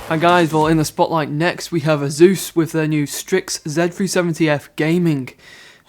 Hi guys, well in the spotlight next we have ASUS with their new Strix Z370-F gaming.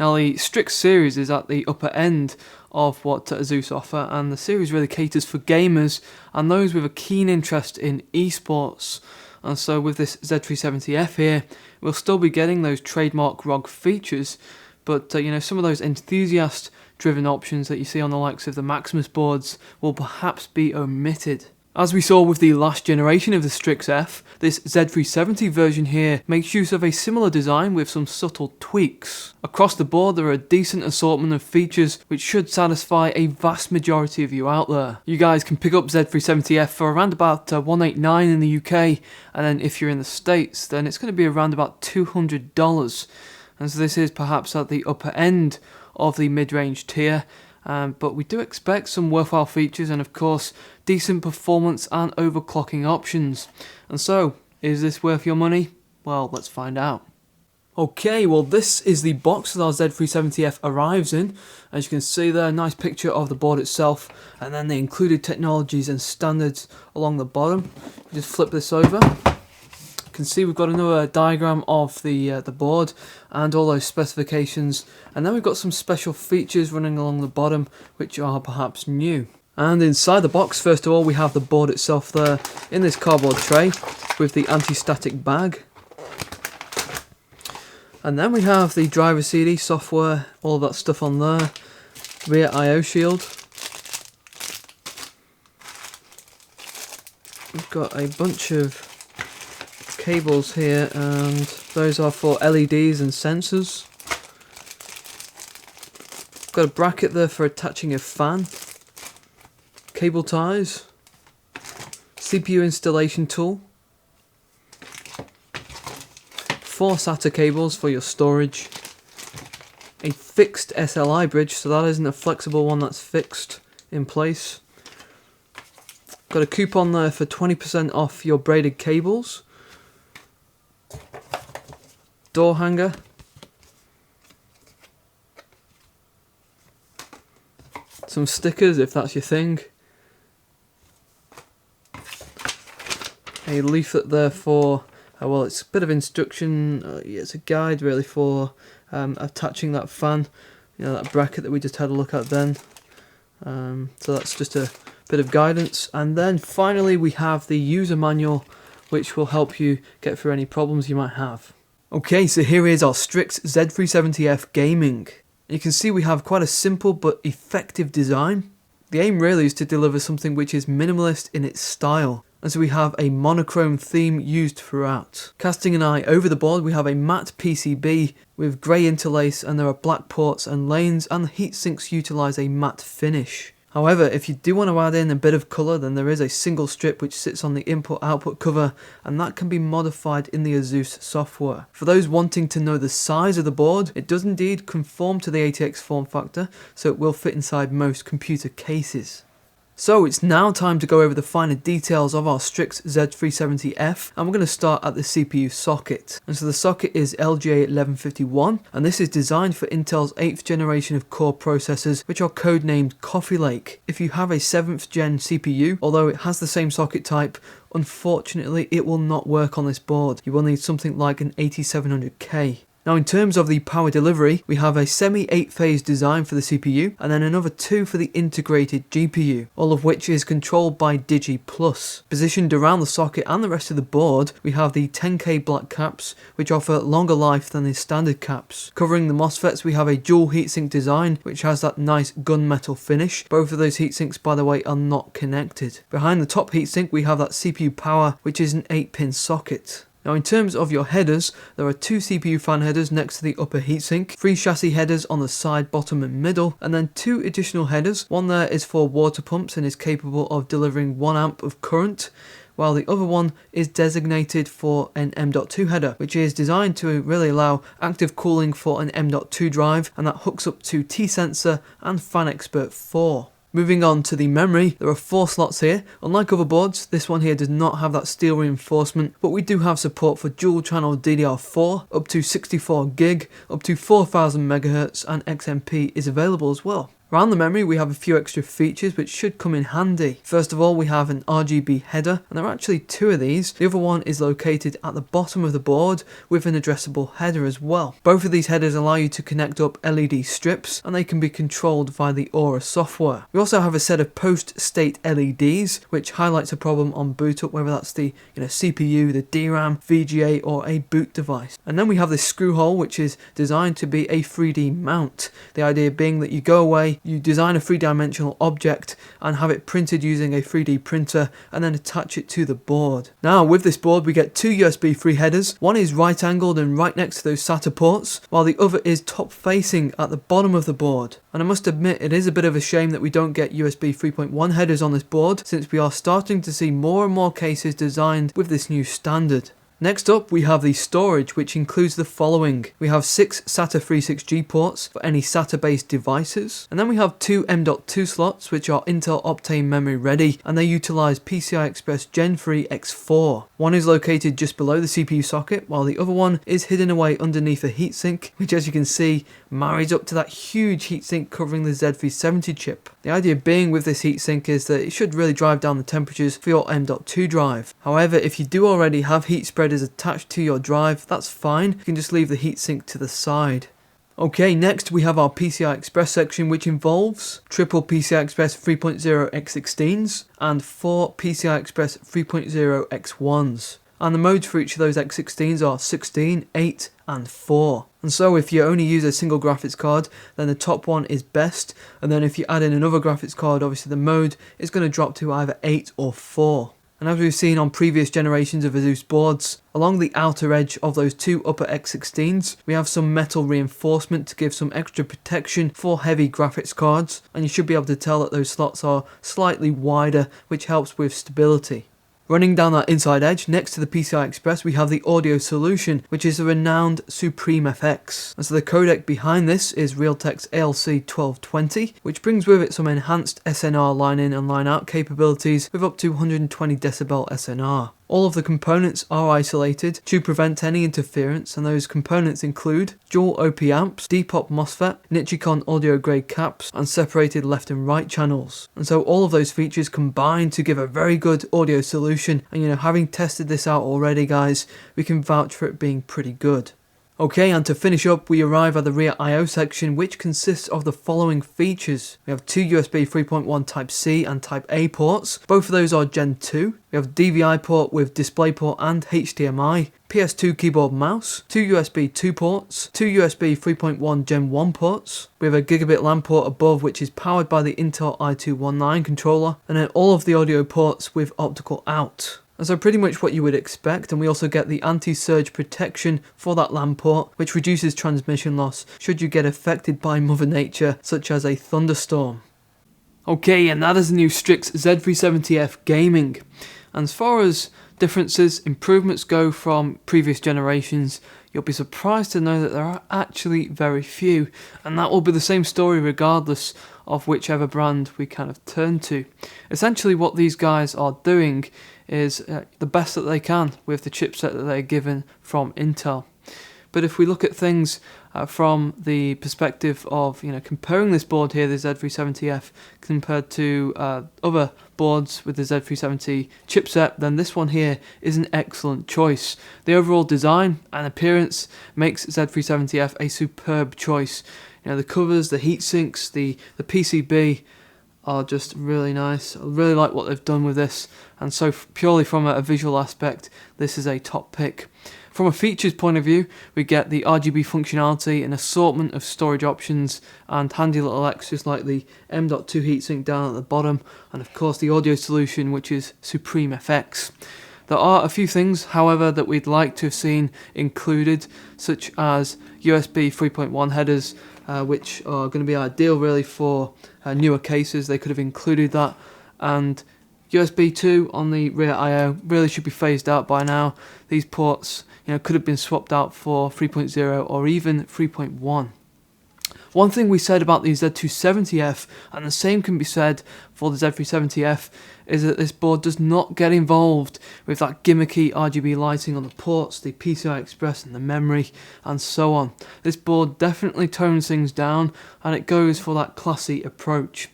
Now the Strix series is at the upper end of what ASUS offer, and the series really caters for gamers and those with a keen interest in esports. And so with this Z370-F here, we'll still be getting those trademark ROG features, but some of those enthusiast driven options that you see on the likes of the Maximus boards will perhaps be omitted. As we saw with the last generation of the Strix F, this Z370 version here makes use of a similar design with some subtle tweaks. Across the board there are a decent assortment of features which should satisfy a vast majority of you out there. You guys can pick up Z370F for around about $189 in the UK, and then if you're in the States then it's going to be around about $200. And so this is perhaps at the upper end of the mid-range tier. But we do expect some worthwhile features and of course decent performance and overclocking options. And so, is this worth your money? Well, let's find out. Okay, well this is the box that our Z370F arrives in. As you can see there, a nice picture of the board itself, and then the included technologies and standards along the bottom. Just flip this over. You can see we've got another diagram of the board and all those specifications, and then we've got some special features running along the bottom which are perhaps new. And inside the box, first of all, we have the board itself there in this cardboard tray with the anti-static bag, and then we have the driver CD software, all of that stuff on there, rear I/O shield. We've got a bunch of cables here, and those are for LEDs and sensors. Got a bracket there for attaching a fan, cable ties, CPU installation tool, 4 SATA cables for your storage, a fixed SLI bridge, so that isn't a flexible one, that's fixed in place. Got a coupon there for 20% off your braided cables, door hanger, some stickers if that's your thing, a leaflet there for, well, it's a bit of instruction, it's a guide really for attaching that fan, that bracket that we just had a look at then. So that's just a bit of guidance, and then finally we have the user manual which will help you get through any problems you might have. Okay, so here is our Strix Z370F gaming. You can see we have quite a simple but effective design. The aim really is to deliver something which is minimalist in its style, and so we have a monochrome theme used throughout. Casting an eye over the board, we have a matte PCB with grey interlace, and there are black ports and lanes, and the heat sinks utilise a matte finish. However, if you do want to add in a bit of colour, then there is a single strip which sits on the input-output cover, and that can be modified in the ASUS software. For those wanting to know the size of the board, it does indeed conform to the ATX form factor, so it will fit inside most computer cases. So it's now time to go over the finer details of our Strix Z370F, and we're going to start at the CPU socket. And so the socket is LGA1151, and this is designed for Intel's 8th generation of core processors, which are codenamed Cofee Lake. If you have a 7th gen CPU, although it has the same socket type, unfortunately it will not work on this board. You will need something like an 8700K. Now in terms of the power delivery, we have a semi 8-phase design for the CPU, and then another 2 for the integrated GPU, all of which is controlled by Digi+. Positioned around the socket and the rest of the board, we have the 10K black caps, which offer longer life than the standard caps. Covering the MOSFETs, we have a dual heatsink design, which has that nice gunmetal finish. Both of those heatsinks, by the way, are not connected. Behind the top heatsink, we have that CPU power, which is an 8-pin socket. Now in terms of your headers, there are 2 CPU fan headers next to the upper heatsink, 3 chassis headers on the side, bottom and middle, and then 2 additional headers. One there is for water pumps and is capable of delivering 1 amp of current, while the other one is designated for an M.2 header, which is designed to really allow active cooling for an M.2 drive, and that hooks up to T-Sensor and FanExpert 4. Moving on to the memory, there are 4 slots here. Unlike other boards, this one here does not have that steel reinforcement, but we do have support for dual channel DDR4, up to 64 gig, up to 4000 MHz, and XMP is available as well. Around the memory we have a few extra features which should come in handy. First of all, we have an RGB header, and there are actually two of these. The other one is located at the bottom of the board with an addressable header as well. Both of these headers allow you to connect up LED strips, and they can be controlled via the Aura software. We also have a set of post-state LEDs which highlights a problem on boot up, whether that's the CPU, the DRAM, VGA or a boot device. And then we have this screw hole which is designed to be a 3D mount. The idea being that you go away, you design a three-dimensional object and have it printed using a 3D printer and then attach it to the board. Now with this board we get two USB 3 headers. One is right angled and right next to those SATA ports, while the other is top facing at the bottom of the board. And I must admit, it is a bit of a shame that we don't get USB 3.1 headers on this board, since we are starting to see more and more cases designed with this new standard. Next up we have the storage, which includes the following. We have 6 SATA 36G ports for any SATA based devices, and then we have 2 M.2 slots which are Intel Optane memory ready, and they utilise PCI Express Gen 3 X4. One is located just below the CPU socket, while the other one is hidden away underneath a heatsink, which as you can see marries up to that huge heatsink covering the Z370 chip. The idea being with this heatsink is that it should really drive down the temperatures for your M.2 drive. However, if you do already have heat spreaders attached to your drive, that's fine. You can just leave the heatsink to the side. Okay, next we have our PCI Express section, which involves triple PCI Express 3.0 X16s and 4 PCI Express 3.0 X1s. And the modes for each of those X16s are 16, 8 and 4. And so if you only use a single graphics card, then the top one is best, and then if you add in another graphics card, obviously the mode is going to drop to either 8 or 4. And as we've seen on previous generations of ASUS boards, along the outer edge of those two upper X16s, we have some metal reinforcement to give some extra protection for heavy graphics cards, and you should be able to tell that those slots are slightly wider, which helps with stability. Running down that inside edge, next to the PCI Express, we have the audio solution, which is the renowned Supreme FX. And so the codec behind this is Realtek's ALC 1220, which brings with it some enhanced SNR line-in and line-out capabilities with up to 120 decibel SNR. All of the components are isolated to prevent any interference, and those components include dual OP amps, Depop MOSFET, Nichicon audio grade caps, and separated left and right channels. And so all of those features combine to give a very good audio solution, and having tested this out already guys, we can vouch for it being pretty good. Okay, and to finish up, we arrive at the rear I/O section, which consists of the following features. We have two USB 3.1 Type-C and Type-A ports. Both of those are Gen 2. We have a DVI port with DisplayPort and HDMI. PS2 keyboard mouse, two USB 2 ports, two USB 3.1 Gen 1 ports. We have a gigabit LAN port above, which is powered by the Intel i219 controller, and then all of the audio ports with optical out. And so pretty much what you would expect, and we also get the anti-surge protection for that LAN port, which reduces transmission loss should you get affected by Mother Nature, such as a thunderstorm. Okay, and that is the new Strix Z370-F Gaming. And as far as differences, improvements go from previous generations, you'll be surprised to know that there are actually very few, and that will be the same story regardless of whichever brand we kind of turn to. Essentially what these guys are doing is the best that they can with the chipset that they're given from Intel. But if we look at things from the perspective of comparing this board here, the Z370F, compared to other boards with the Z370 chipset, then this one here is an excellent choice. The overall design and appearance makes Z370F a superb choice. The covers, the heat sinks, the PCB are just really nice. I really like what they've done with this, and so purely from a visual aspect, this is a top pick. From a features point of view, we get the RGB functionality, an assortment of storage options, and handy little extras like the M.2 heatsink down at the bottom, and of course the audio solution, which is Supreme FX. There are a few things, however, that we'd like to have seen included, such as USB 3.1 headers, which are going to be ideal really for newer cases. They could have included that, and USB 2 on the rear I/O really should be phased out by now. These ports could have been swapped out for 3.0 or even 3.1. One thing we said about the Z270F, and the same can be said for the Z370F, is that this board does not get involved with that gimmicky RGB lighting on the ports, the PCI Express and the memory, and so on. This board definitely tones things down, and it goes for that classy approach.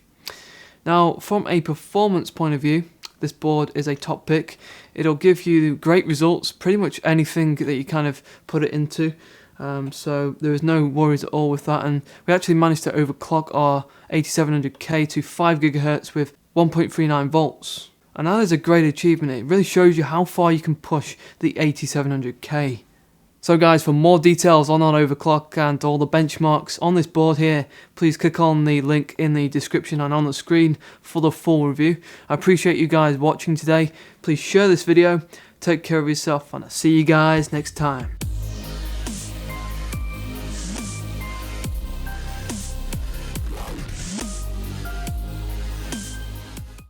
Now, from a performance point of view, this board is a top pick. It'll give you great results, pretty much anything that you kind of put it into. So there is no worries at all with that, and we actually managed to overclock our 8700K to 5 GHz with 1.39 volts, and that is a great achievement. It really shows you how far you can push the 8700K. So guys, for more details on our overclock and all the benchmarks on this board here, please click on the link in the description and on the screen for the full review. I appreciate you guys watching today. Please share this video, take care of yourself, and I'll see you guys next time.